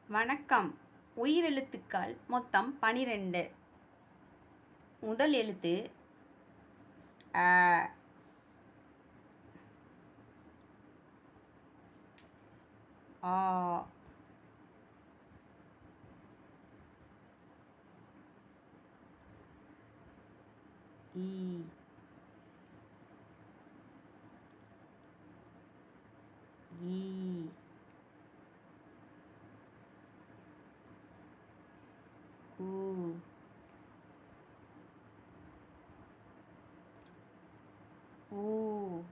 வணக்கம். உயிரெழுத்துக்கள் மொத்தம் 12. முதல் எழுத்து அ. ஆ. இ. ஈ. ஊ. ஊ.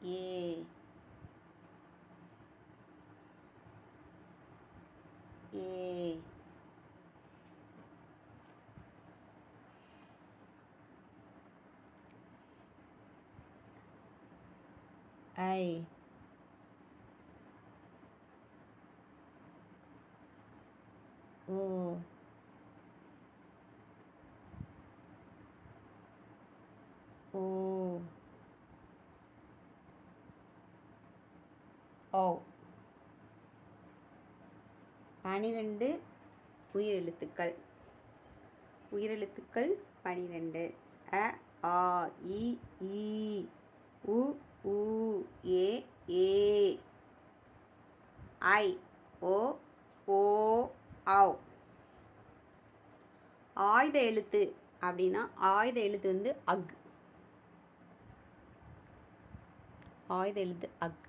ஏ. ஏ. ஐ. ஓ. ஓ. ஓ. 12 உயிரெழுத்துக்கள். உயிரெழுத்துக்கள் 12. அ, ஆ, இ, ஈ, உ, ஊ, ஏ, ஏ, ஐ, ஓ, ஓ, ஔ. ஆயுத எழுத்து அப்படின்னா ஆயுத எழுத்து வந்து அக். ஆயுத எழுத்து அக்.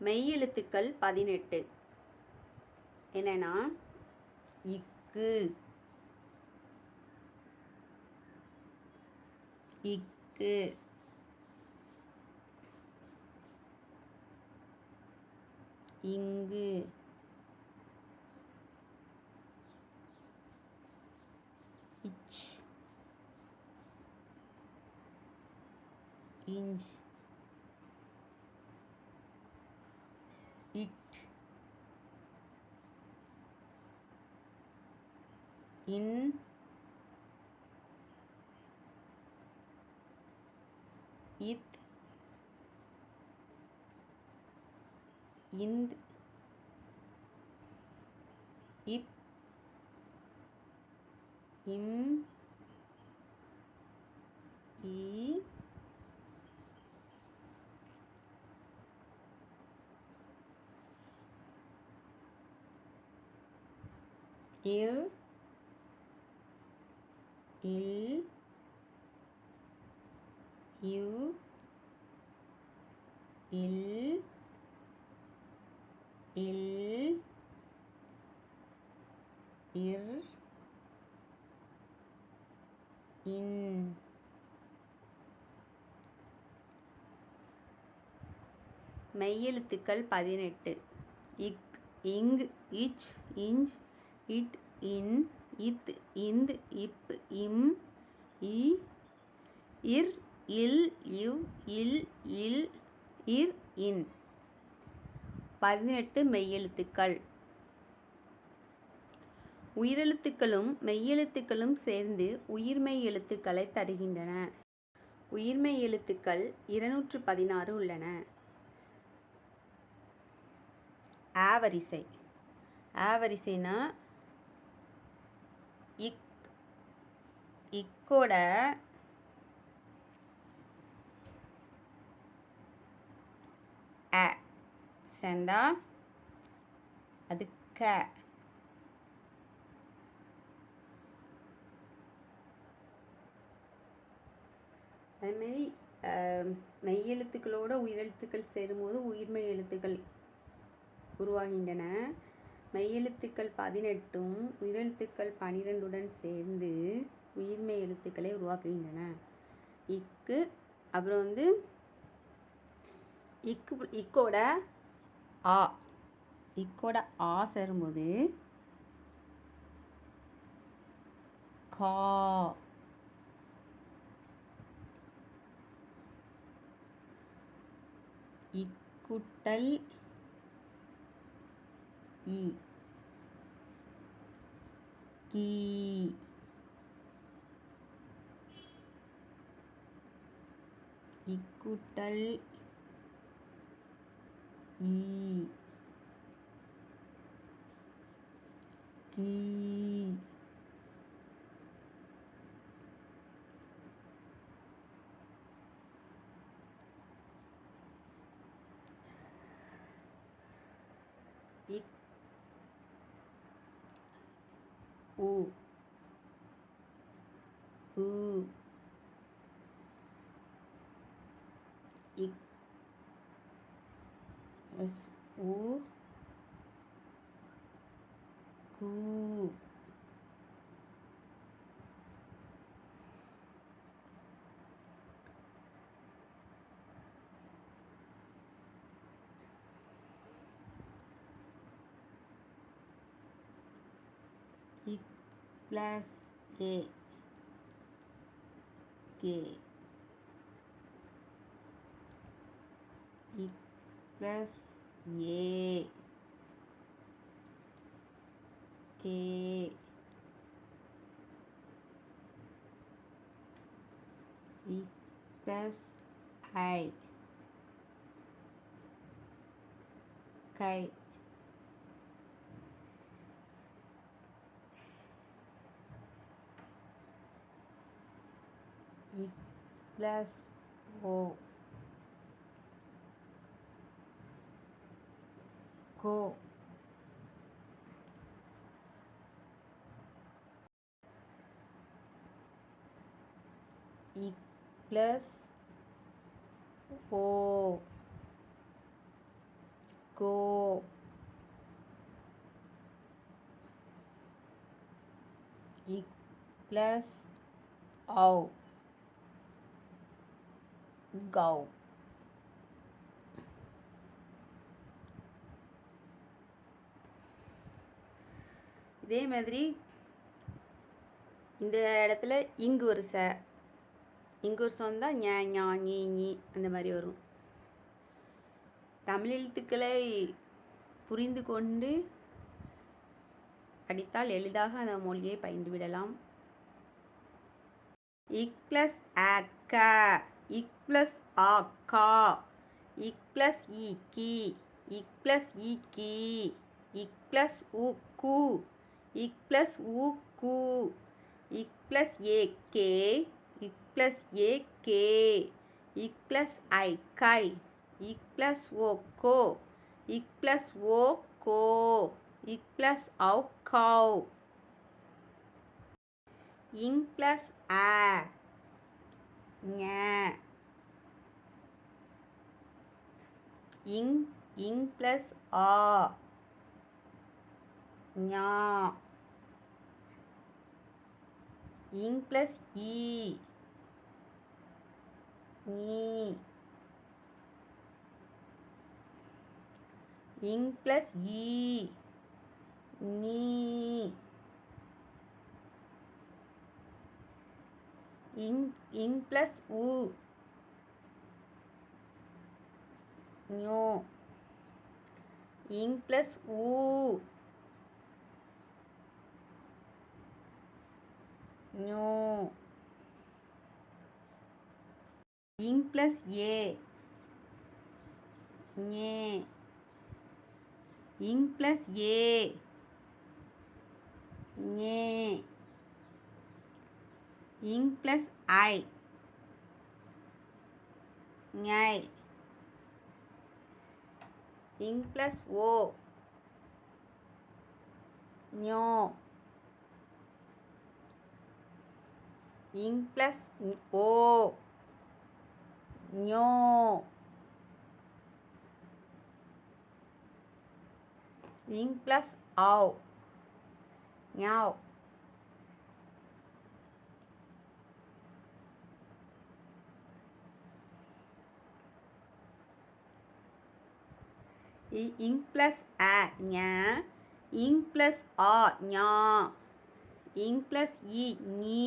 மெய்யெழுத்துக்கள் 18. என்னன்னா இக்கு, இக்கு, இங்கு, இச், இஞ்ச், இட், இன், இத், இந்த், இப், இம், ஈ, இர், இல், இவ், இல், இல், இர், இன். மெய்யெழுத்துக்கள் 18. இக், இங், இச், இஞ்ச், இட், இன், இத், இந்த், இப், இம், இ, இர், இல், இவ், இல், இல், இர், இன். 18 மெய்யெழுத்துக்கள். உயிரெழுத்துக்களும் மெய்யெழுத்துக்களும் சேர்ந்து உயிர்மெய் எழுத்துக்களை தருகின்றன. உயிர்மெய் எழுத்துக்கள் 216 உள்ளன. ஆ வரிசை. ஆ வரிசைனா இக், இக்கோட அ சேர்ந்தா அது க. அதுமாரி மெய்யெழுத்துக்களோட உயிரெழுத்துக்கள் சேரும்போது உயிர்மெய் எழுத்துக்கள் உருவாகின்றன. மெய்யெழுத்துக்கள் 18ம் உயிரெழுத்துக்கள் 12உடன் சேர்ந்து உயிர்மெய் எழுத்துக்களை உருவாக்குகின்றன. இக்கு, அப்புறம் வந்து இக்கோட ஆ, இக்கோட ஆ சேரும்போது கா, இக்குட்டல் இ, கீ, இக்கூட்டல் ஈ கீ இக் உ ஊ இக் எஸ் ஊ கூ இக் ப்ளஸ் ஏ கே இக் ப்ளஸ் ஏ கே இக் ப்ளஸ் ஐ கை இக் ப்ளஸ் ஓ கோ இக் ப்ளஸ் ஓ கோ இக் ப்ளஸ் ஔ கௌ இதே மாதிரி இந்த இடத்துல இங்கு ஒரு இங்கு ஒரு வந்தால் ஞ ஞா ஞீ ஞி அந்த மாதிரி வரும். தமிழ் எழுத்துக்களை புரிந்து கொண்டு படித்தால் எளிதாக அந்த மொழியை பயின்றுவிடலாம். இக் ப்ளஸ் அ க இக் ப்ளஸ் ஆ கா இக் ப்ளஸ் இ கி இக் ப்ளஸ் இ கி இக் ப்ளஸ் உ கு இக் ப்ளஸ் உ கு இக் ப்ளஸ் ஏ கே இக் ப்ளஸ் ஏ கே இக் ப்ளஸ் ஐ கை இக் ப்ளஸ் ஓ கோ இக் ப்ளஸ் ஓ கோ இக் ப்ளஸ் ஔ கௌ இங் ப்ளஸ் அ ஞ இங் ப்ளஸ் ஆ ஞா இங் ப்ளஸ் ஈ ஞீ இங் ப்ளஸ் ஈ நீ இங் ப்ளஸ் உ ஞோ இங் ப்ளஸ் ஊ ஞோ இங் ப்ளஸ் ஏ ஞே இங் ப்ளஸ் ஏ ஞே இங் ப்ளஸ் ஐ ஞை இங் ப்ளஸ் ஓ ஞோ இங் ப்ளஸ் ஓ ஞோ இங் ப்ளஸ் ஔ ஞாவ் இங் ப்ளஸ் அ ஞ இங் ப்ளஸ் ஆ ஞா இங் ப்ளஸ் இ ஞீ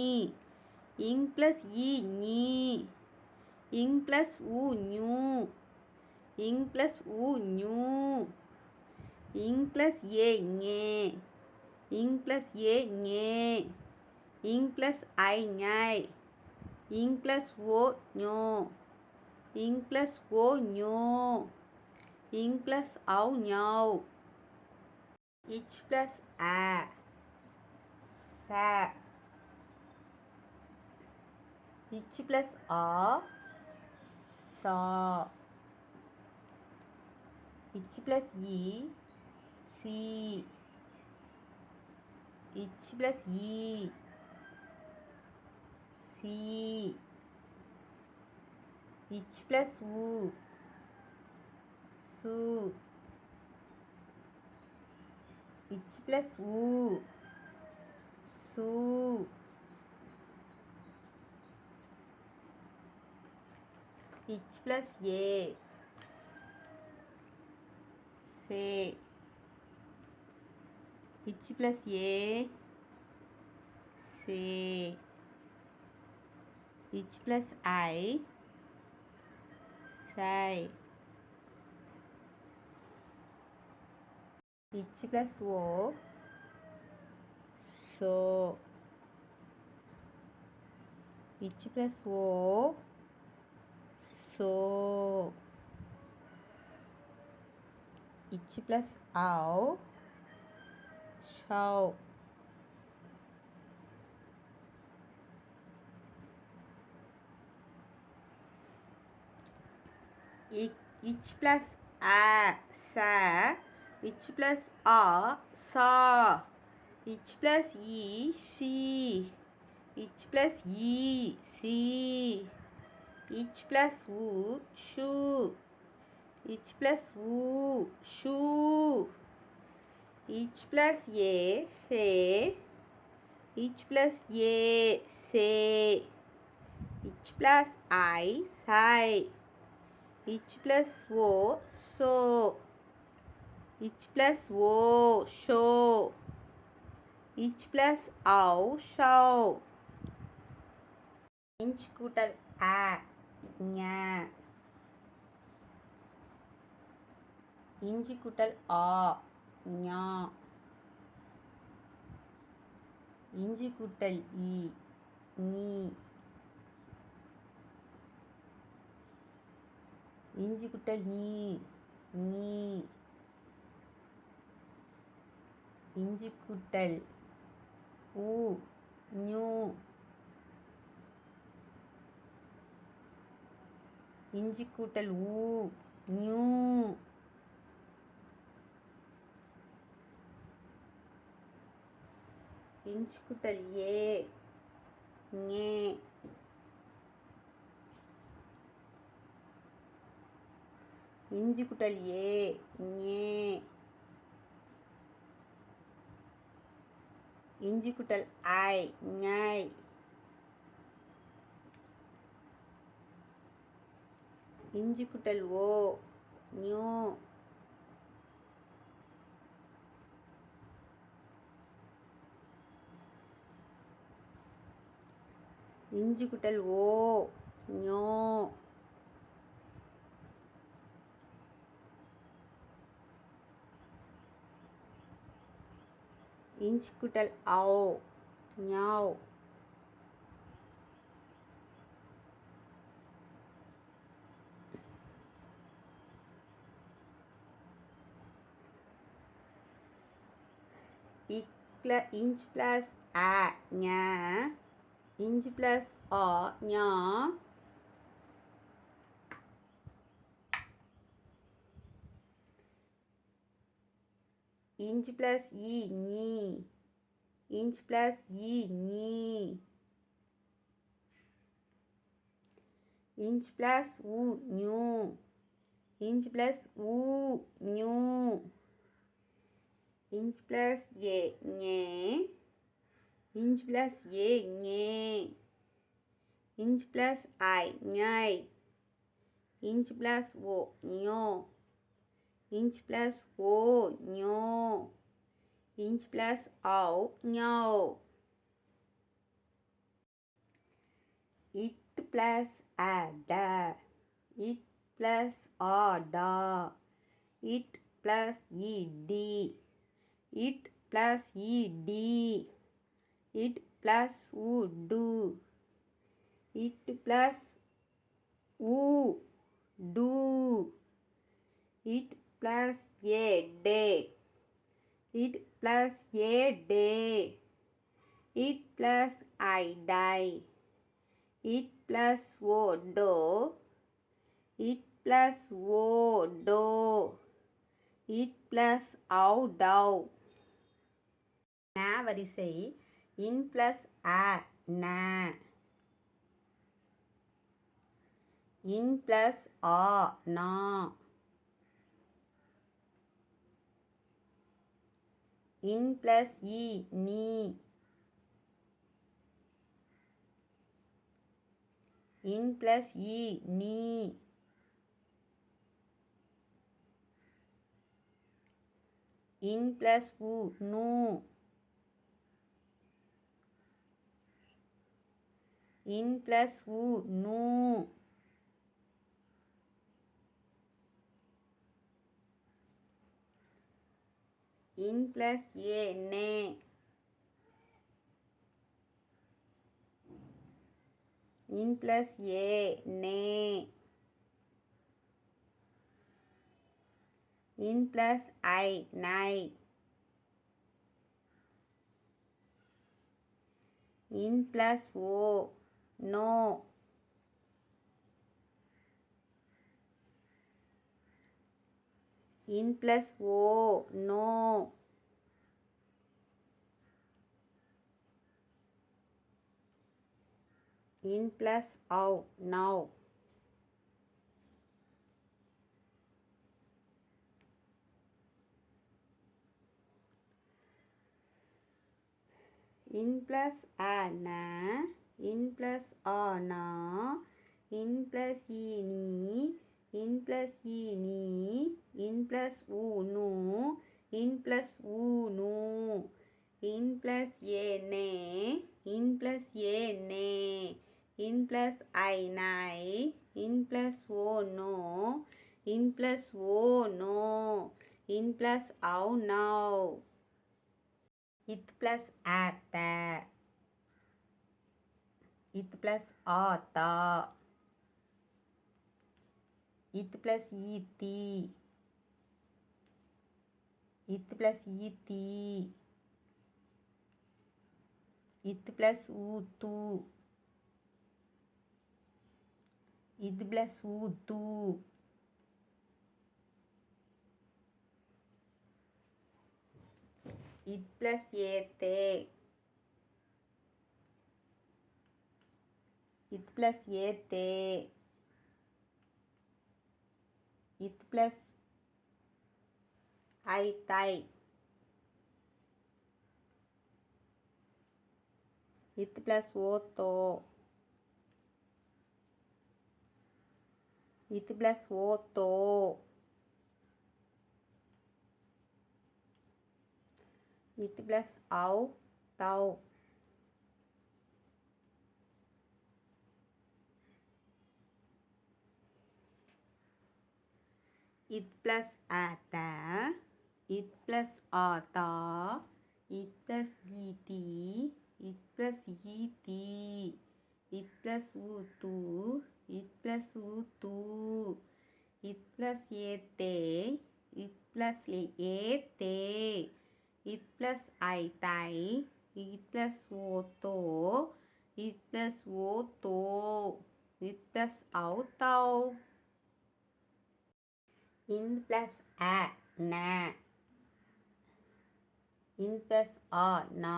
இங் ப்ளஸ் இ ஞீ இங் ப்ளஸ் உ ஞூ இங் ப்ளஸ் உ ஞூ இங் ப்ளஸ் ஏ ஞே இங் ப்ளஸ் ஏ ஞே இங் ப்ளஸ் ஐ ஞை இங் ப்ளஸ் ஓ ஞோ ing plus o ஞோ, ing plus au ஞாவ், ich plus a ச, ich plus a சா, ich plus e சி, ich plus e சி, ich plus u சு, ich plus u சு, ich plus a சே, ich plus a சே, ich plus I சை, ich plus o சோ, ich plus o சோ, ich plus au ஷௌ, ich plus a ச, ich plus a சா, ich plus e சி, ich plus e சி, ich plus u ஷு, ich plus u ஷு, ich plus a சே, ich plus a சே, ich plus I சை, ich plus o சோ, ich plus o ஷோ, ich plus au ஷௌ, இன்ச் கூட்டல் அ ஞ, இஞ்சி கூட்டல் ஆ ஞா, இஞ்சி கூட்டல் இ நீ, இஞ்சி கூட்டல் நீ நீ, இஞ்சி கூட்டல் உ ஞு, இஞ்சி கூட்டல் ஊ ஞூ, இஞ்சி கூட்டல் ஏ ஞே, இஞ்சி கூட்டல் ஏ ஞே, இஞ்சி கூட்டல் ஐ ஞை, இஞ்சி கூட்டல் ஓ ஞோ, இஞ்சி கூட்டல் ஓ ஞோ, இஞ்சி கூட்டல் ஔ ஞாவ், inch plus a ஞ, inch plus a ஞா, inch plus e நீ, inch plus e நீ, inch plus u ஞூ, inch plus u ஞூ, inch plus a ஞே, inch plus a ஞே, inch plus I ஞை, inch plus o ஞோ, inch plus o ஞோ, inch plus ஔ ஞௌ, it plus a டா, it plus a டா, it plus e டி, it plus e டி, it plus u டு, it plus u do. It plus a day. It plus a day. It plus I die. It plus o do. It plus o do. It plus ow dow. ந வரிசை இன் plus a ந. இன் plus ஆ நா. இன் plus ஈ நீ. இன் plus ஈ நீ. இன் plus உ நூ. இன் plus உ நூ. இன் plus ஏ நே. இன் plus ஏ நே. இன் plus ஐ நை. இன் plus ஓ நோ. இன் plus ஓ நோ. இன் plus ஔ நௌ. இன் plus அ ந. இன் plus ஆ நா. இன் plus ஈ நீ. இன் plus ஈ நீ. இன் plus உ நூ. இன் plus ஊ நூ. இன் plus ஏ நே. இன் plus ஏ நே. இன் plus ஐ நை. இன் plus ஓ நோ. இன் plus ஓ நோ. இன் plus ஔ நௌ. இத் plus அ த. இத் plus ஆ தா. இத் plus ஈ தி. இத் plus ஈ தி. இத் plus ஊ து. இத் plus ஊ து. இத் plus ஏ தே. இத் plus ஏ தே. இத் plus ஐ தை. இத் plus ஓ தோ. இத் plus ஓ தோ. இத் plus ஔ தௌ. இத் plus அ த. இத் plus ஆ தா. இத் plus ஈ தி. இத் plus ஈ தி. இத் plus ஊ து. இத் plus ஊ து. இத் plus ஏ தே. இத் plus ஏ தே. இத் plus ஐ தை. இத் plus ஓ தோ. இத் plus ஓ தோ. இத் plus ஔ தௌ. இன் plus அ ந. இன் plus ஆ நா.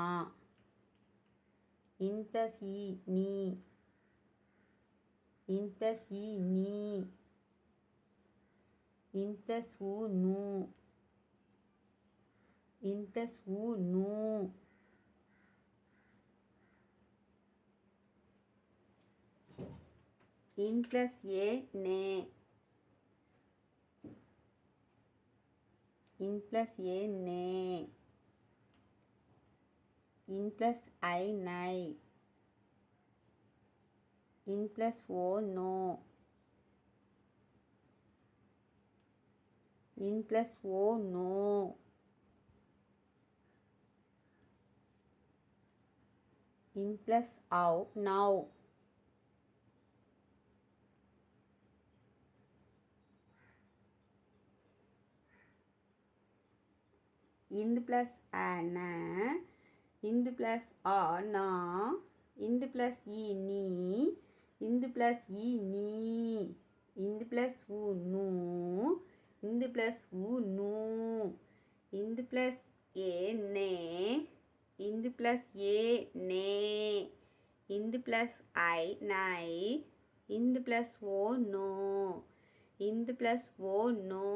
இன் plus ஈ நீ. இன் plus ஈ நீ. இன் plus ஊ நூ. இன் plus ஊ நூ. இன் plus ஏ நே. இன் plus ஏ நே. இன் plus ஐ நை. இன் plus ஓ நோ. இன் plus ஓ நோ. இன் plus ஔ நௌ. இந்து ப்ளஸ் அ ந, இந்து ப்ளஸ் ஆ நா, இந்து ப்ளஸ் இ நீ, இந்து ப்ளஸ் இ நீ, இந்து ப்ளஸ் உ நூ, இந்து ப்ளஸ் உ நூ, இந்து ப்ளஸ் ஏ நே, இந்து ப்ளஸ் ஏ நே, இந்து ப்ளஸ் ஐ நை, இந்து ப்ளஸ் ஓ நோ, இந்து ப்ளஸ் ஓ நோ,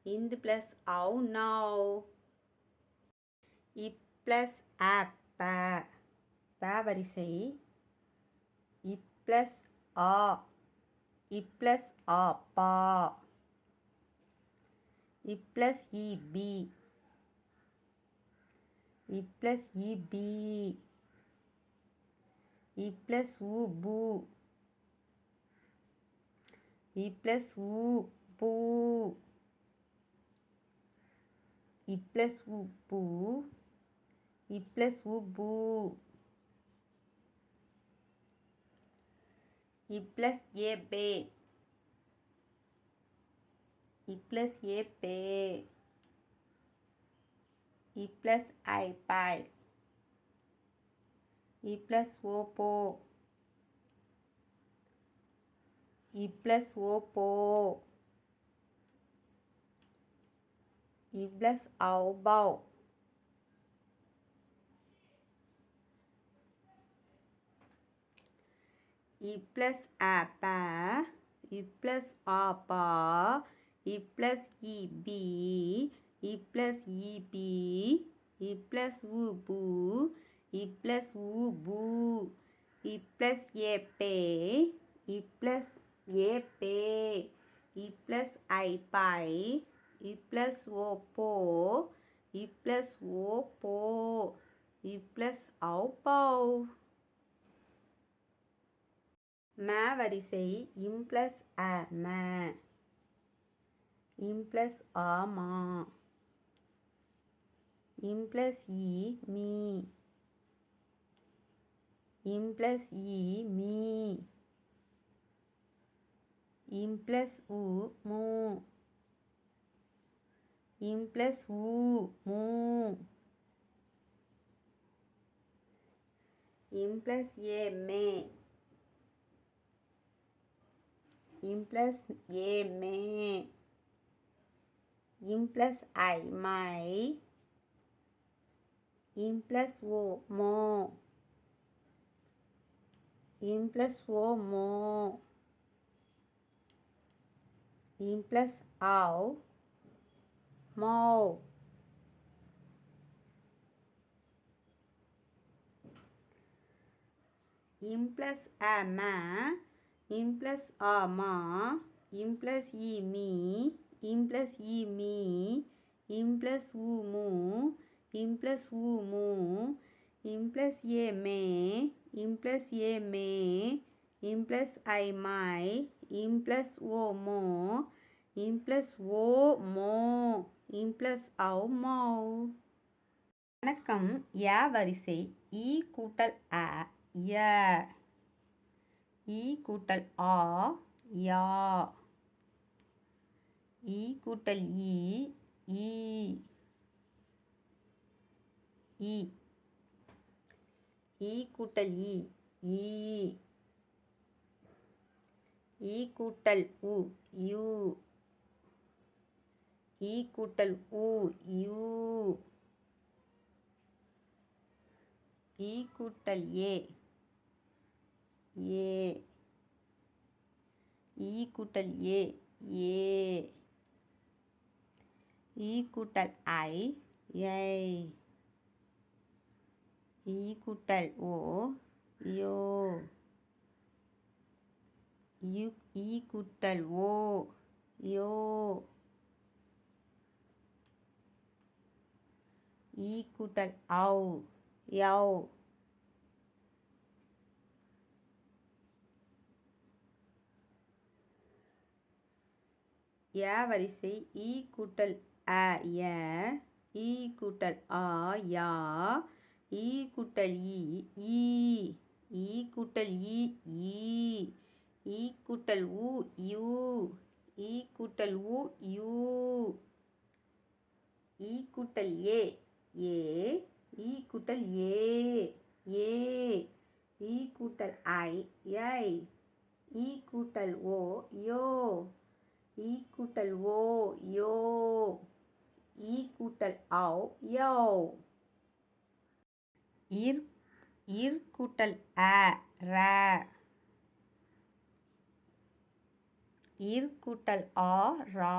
இந்து ப்ளஸ் ஔ நௌ. இப் ப்ளஸ் அ ப, ப வரிசை. இப் ப்ளஸ் ஆ, இப் ப்ளஸ் ஆ பா, இப் ப்ளஸ் இ பி, இப் ப்ளஸ் இ பி, இப் ப்ளஸ் உ பூ, இப் ப்ளஸ் உ பூ, இப் ப்ளஸ் உ பூ, இப் ப்ளஸ் உ பூ, இப் ப்ளஸ் ஏ பே, இப் ப்ளஸ் ஏ பே, இப் ப்ளஸ் ஐ பை, இப் ப்ளஸ் ஓ போ, இப் ப்ளஸ் ஓ போ, இப் ப்ளஸ் ஔ பௌ, இப் ப்ளஸ் அ ப, இப் ப்ளஸ் ஆ பா, இப் ப்ளஸ் இ பி, இப் ப்ளஸ் இ பி, இப் ப்ளஸ் உ பூ, இப் ப்ளஸ் உ பூ, இப் ப்ளஸ் ஏ பே, இப் ப்ளஸ் ஏ பே, இப் ப்ளஸ் ஐ பை, இப் ப்ளஸ் ஓ போ, இப் ப்ளஸ் ஓ போ, இப் ப்ளஸ் ஔ பௌ. ம வரிசை. இம் ப்ளஸ் அ ம, இம் ப்ளஸ் ஆ மா, இம் ப்ளஸ் இ மீ, இம் ப்ளஸ் இ மீ, இம் ப்ளஸ் உ மூ, இம் ப்ளஸ் ஊ மூ, இம் ப்ளஸ் ஏ மே, இம் ப்ளஸ் ஏ மே, இம் ப்ளஸ் ஐ மை, இம் ப்ளஸ் ஓ மோ, இம் ப்ளஸ் ஓ மோ, இம் ப்ளஸ் ஔ மௌ. இம் ப்ளஸ் அ ம, இம் ப்ளஸ் ஆ மா, இம் ப்ளஸ் இ மீ, இம் ப்ளஸ் இ மீ, இம் ப்ளஸ் உ மூ, இம் ப்ளஸ் உ மூ, இம் ப்ளஸ் ஏ மே, இம் ப்ளஸ் ஏ மே, இம் ப்ளஸ் ஐ மை, இம் ப்ளஸ் ஓ மோ, இம் ப்ளஸ் ஓ மோ, இம் ப்ளஸ் ஔ மௌ. வணக்கம். ய வரிசை. இ கூட்டல் அ ய, இ கூட்டல் ஆ யா, இ கூட்டல் ஈ ஈ, இ, இ கூட்டல் இ ஈ, இ கூட்டல் உ யூ, இ கூட்டல் உ யூ, இ கூட்டல் ஏ ஏ, இ கூட்டல் ஏ ஏ, இ கூட்டல் ஐ யை, இ கூட்டல் ஓ யோ, இ கூட்டல் ஓ யோ, இ கூட்டல் ஔ யௌ. ய வரிசை. இ கூட்டல் அ ய, இ கூட்டல் ஆ யா, இ கூட்டல் இ ஈ, இ கூட்டல் இ ஈ, இ கூட்டல் உ யூ, இ கூட்டல் உ யூ, ஈ கூட்டல் ஏ ஏ. ஈ கூட்டல் ஏ ஏ. ஈ கூட்டல் ஐ ஐ. ஈ கூட்டல் ஓ யோ. ஈ கூட்டல் ஓ யோ. ஈ கூட்டல் ஔ யோ. இர் கூட்டல் அ ர. இர் கூட்டல் ஆ ரா.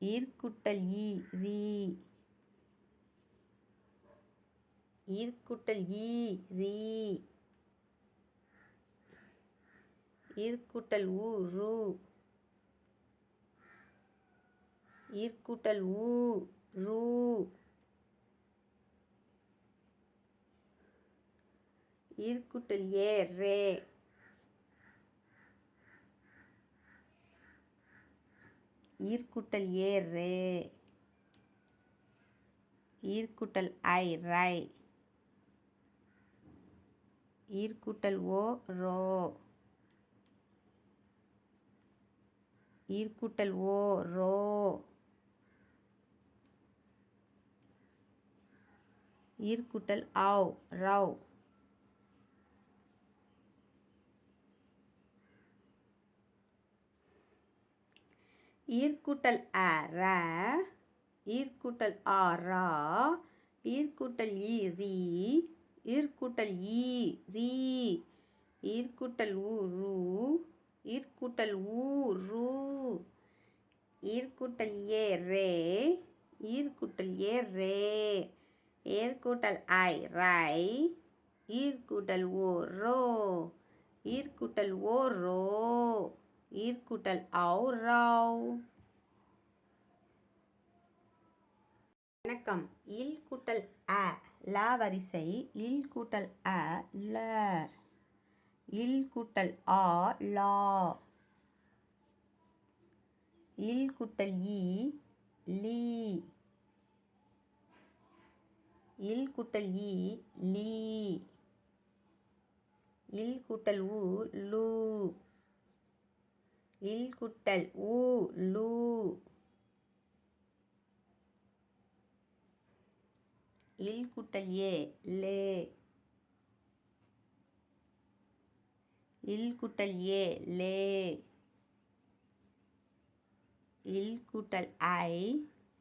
இர் கூட்டல் ஈ ரீ. இர் கூட்டல் ஈ ரீ. இர் கூட்டல் உ ரு. இர் கூட்டல் உ ரு. இர் கூட்டல் ஏ ரே. இர் கூட்டல் ஏ ரே. இர் கூட்டல் ஐ ரை. இர் கூட்டல் ஓ ரோ. இர் கூட்டல் ஓ ரோ. இர் கூட்டல் ஔ ரவ். இர் கூட்டல் அ ர. இர் கூட்டல் ஆ ரா. இர் கூட்டல் ஈ ரீ. இர் கூட்டல் ஈ ரீ. இர் கூட்டல் உ ரு. இர் கூட்டல் உ ரு. இர் கூட்டல் ஏ ரே. இர் கூட்டல் ஏ ரே. இர் கூட்டல் ஐ ரை. இர் கூட்டல் ஓ ரோ. இர் கூட்டல் ஓ ரோ. இர் கூட்டல் ஔ ரவ். வணக்கம். இல் கூட்டல் அ ல வரிசை. இல் கூட்டல் அ ல. இல் கூட்டல் ஆ லா. இல் கூட்டல் ஈ லீ. இல் கூட்டல் ஈ லீ. இல் கூட்டல் உ லு. இல் கூட்டல் உ லு. இல் கூட்டல் ஏ லே. இல் கூட்டல் ஏ லே. இல் கூட்டல் ஐ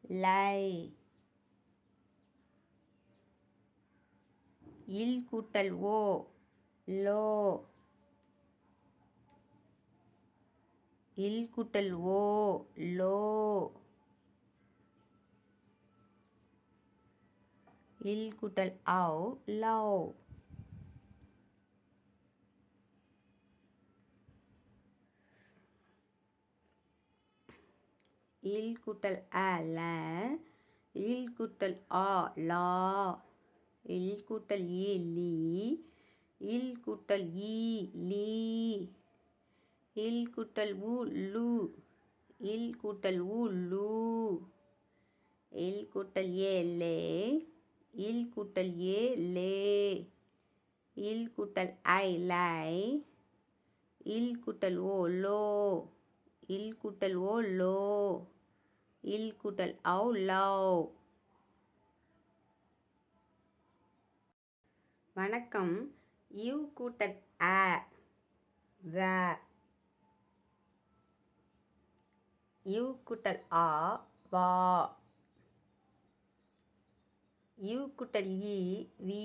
லை. இல் கூட்டல் ஓ லோ. இல் கூட்டல் ஓ லோ. இல் கூட்டல் ஔ லவ். இல் கூட்டல் அ ல. இல் கூட்டல் ஆ லா. இல் கூட்டல் ஈ லீ. இல் கூட்டல் ஈ லீ. இல் கூட்டல் உ லு. இல் கூட்டல் உ லு. இல் கூட்டல் ஏ லே. இல் கூட்டல் ஏ லே. இல் கூட்டல் ஐ லை. இல் கூட்டல் ஓ லோ. இல் கூட்டல் ஓ லோ. இல் கூட்டல் ஔ லவ். வணக்கம். இவ் கூட்டல் அ வ. இவ் கூட்டல் ஆ வா. இவ் கூட்டல் ஈ வி.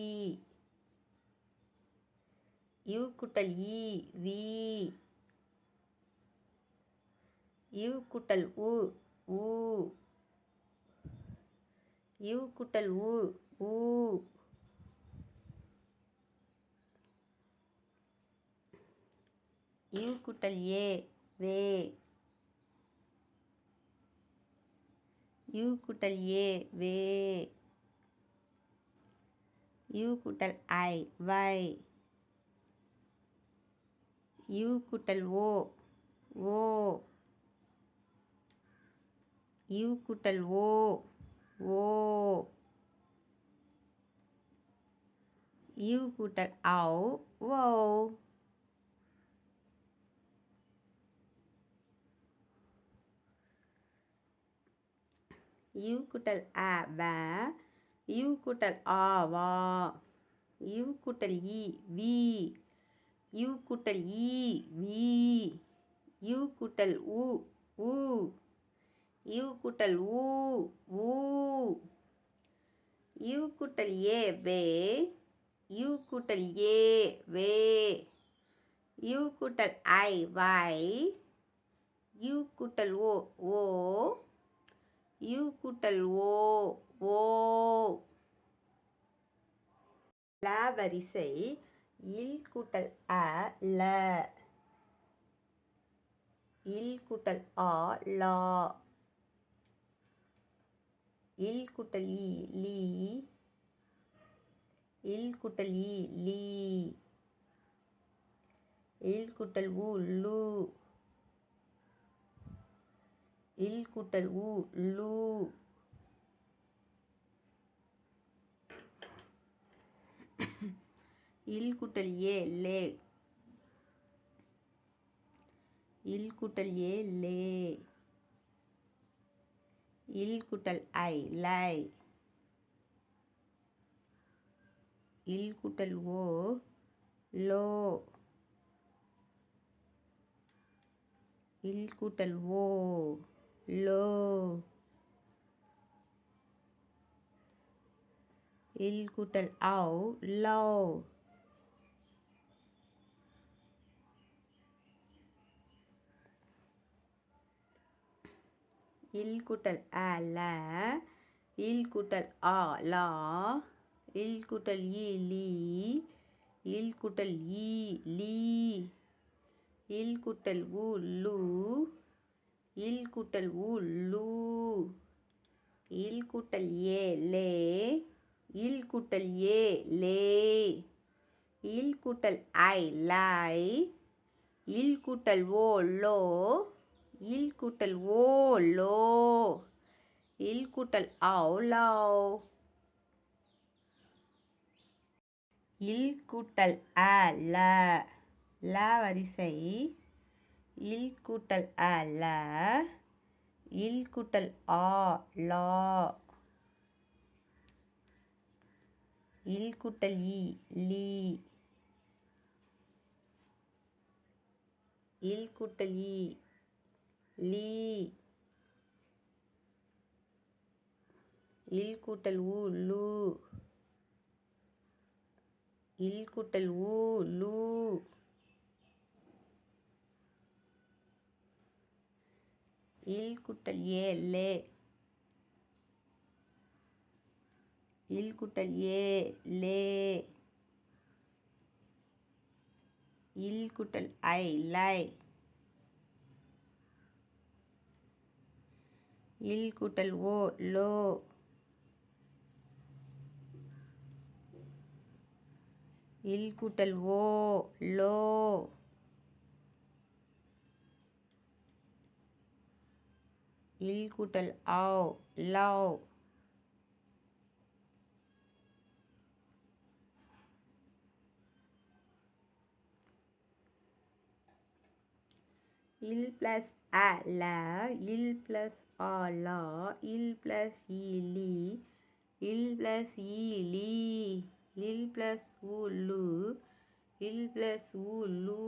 இவ் கூட்டல் ஈ வி. இவ் கூட்டல் உ ஊ. இவ் கூட்டல் உ ஊ. இவ் கூட்டல் ஏ வே. இவ் கூட்டல் ஏ வே. இவ் கூட்டல் ஐ வை. இவ் கூட்டல் ஓ ஓ. இவ் கூட்டல் ஓ ஓ. இவ் கூட்டல் ஔ வௌ. யூ கூட்டல் அ வ, யூ கூட்டல் ஆ வா, யூ கூட்டல் இ வி, யூ கூட்டல் இ வி, யூ கூட்டல் உ ஊ, யூ கூட்டல் ஊ ஊ, யூ கூட்டல் ஏ வே, யூ கூட்டல் ஏ வே, யூ கூட்டல் ஐ வை, யூ கூட்டல் ஓ ஓ, யூ கூட்டல் ஓ ஓ. ல வரிசை இல் கூட்டல் அ ல, இல் கூட்டல் ஆ லா, இல் கூட்டல் இ லீ, இல் கூட்டல் இ லீ, இல் கூட்டல் உ லு, இல் கூட்டல் உ லு, இல் கூட்டல் ஏ லே, இல் கூட்டல் ஏ லே, இல் கூட்டல் ஐ லை, இல் கூட்டல் ஓ லோ, இல் கூட்டல் ஓ லோ, இல் கூட்டல் ஔ லோ. இல் கூட்டல் அ ல, இல் கூட்டல் ஆ லா, இல் கூட்டல் இ லீ, இல் கூட்டல் இ லீ, இல் கூட்டல் உ லு, இல் கூட்டல் உ லு, இல் கூட்டல் ஏ லே, இல் கூட்டல் ஏ லே, இல் கூட்டல் ஐ லை, இல் கூட்டல் ஓ லோ, இல் கூட்டல் ஓ லோ, இல் கூட்டல் ஔ லௌ. இல் கூட்டல் அ ல, ல வரிசை இல் கூட்டல் அ ல, இல் கூட்டல் ஆ லா, இல் கூட்டல் இ லீ, இல் கூட்டல் இ லீ, இல் கூட்டல் உ லு, இல் கூட்டல் உ லு, இல் கூட்டல் ஏ லே, இல் கூட்டல் ஏ லே, இல் கூட்டல் ஐ லை, இல் கூட்டல் ஓ லோ, இல் கூட்டல் ஓ லோ, இல் கூட்டல் ஔ லௌ. இல் ப்ளஸ் அ ல, இல் ப்ளஸ் ஆ லா, இல் ப்ளஸ் இ லீ, இல் ப்ளஸ் இ லீ, இல் ப்ளஸ் உ லு, இல் ப்ளஸ் உ லு,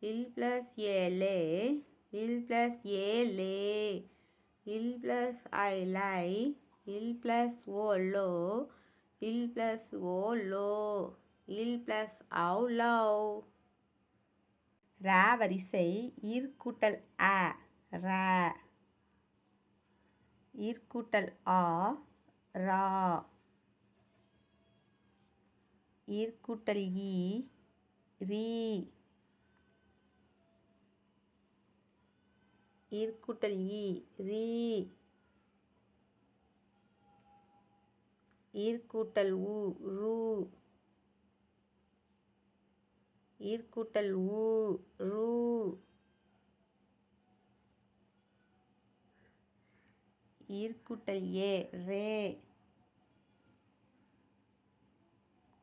இல் plus A Leh, will plus A Leh, will plus I lie, will plus O low, will plus O low, will plus ஔ லௌ. ர வரிசை இர் கூட்டல் அ ர, இர் கூட்டல் ஆ ரா, இர் கூட்டல் இ ரீ, இர் கூட்டல் இ ரீ, இர் கூட்டல் உ ரு, இர் கூட்டல் உ ரு, இர் கூட்டல் ஏ ரே,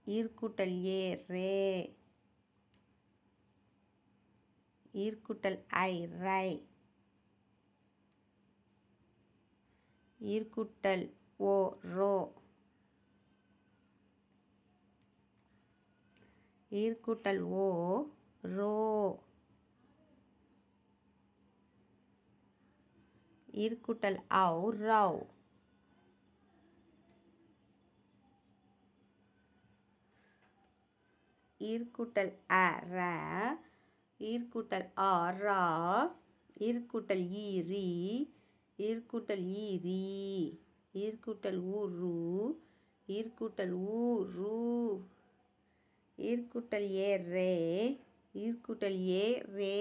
இர் கூட்டல் ஏ ரே, இர் கூட்டல் ஐ ரை, ஈர்க்கூட்டல் ஓ ரோ. ஈர்க்கூட்டல் ஓ ரோ. ஈர்க்கூட்டல் ஔ ரவ். ஈர்க்கூட்டல் அ ர. ஈர்க்கூட்டல் ஆ ரா. ஈர்க்கூட்டல் ஈ ரி. ஈர்க்கூட்டல் ஈ ரி. ஈர்க்கூட்டல் ஊ ரு. ஈர்க்கூட்டல் ஊ ரு. ஈர்க்கூட்டல் ஏ ரே. ஈர்க்கூட்டல் ஏ ரே.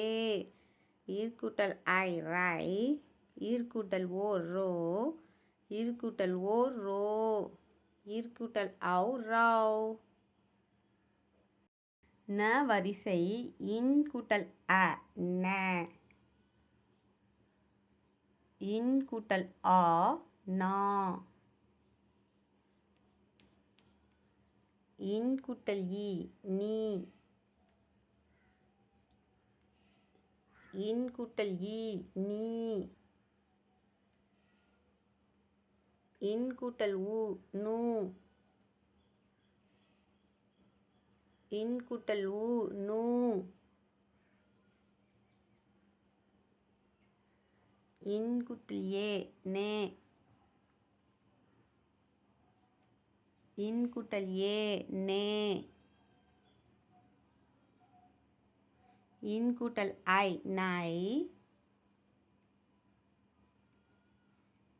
ஈர்க்கூட்டல் ஐ ரை. ஈர்க்கூட்டல் ஓ ரோ. ஈர்க்கூட்டல் ஓ ரோ. ஈர்க்கூட்டல் ஔ ரவ். ந வரிசை இன் கூட்டல் அ ந. இன் கூட்டல் ஆ நா. இன் கூட்டல் ஈ நீ. இன் கூட்டல் ஈ நீ. இன் கூட்டல் ஊ நு. இன் கூட்டல் ஊ நு. இன் கூட்டல் ஏ நே. இன் கூட்டல் ஏ நே. இன் கூட்டல் ஐ நை.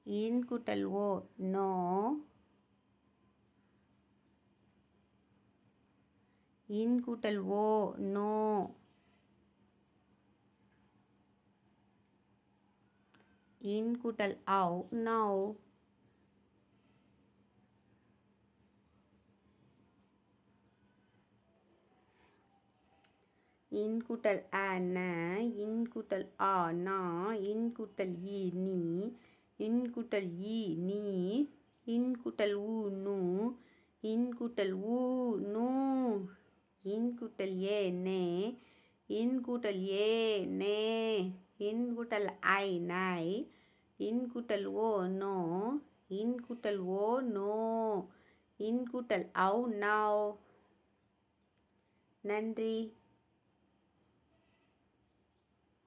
இன் கூட்டல் ஓ நோ. இன் கூட்டல் ஓ நோ. இன் கூட்டல் ஔ நௌ. இன் கூட்டல் அ ந. இன் கூட்டல் ஆ நா. இன் கூட்டல் ஈ நீ. இன் கூட்டல் ஈ நீ. இன் கூட்டல் ஊ நு. இன் கூட்டல் ஊ நு. இன் கூட்டல் ஏ நே. இன் கூட்டல் ஏ நே. இன் கூட்டல் ஐ நை. இன் கூட்டல் ஓ நோ. இன் கூட்டல் ஓ நோ. இன் கூட்டல் ஔ நௌ. நன்றி.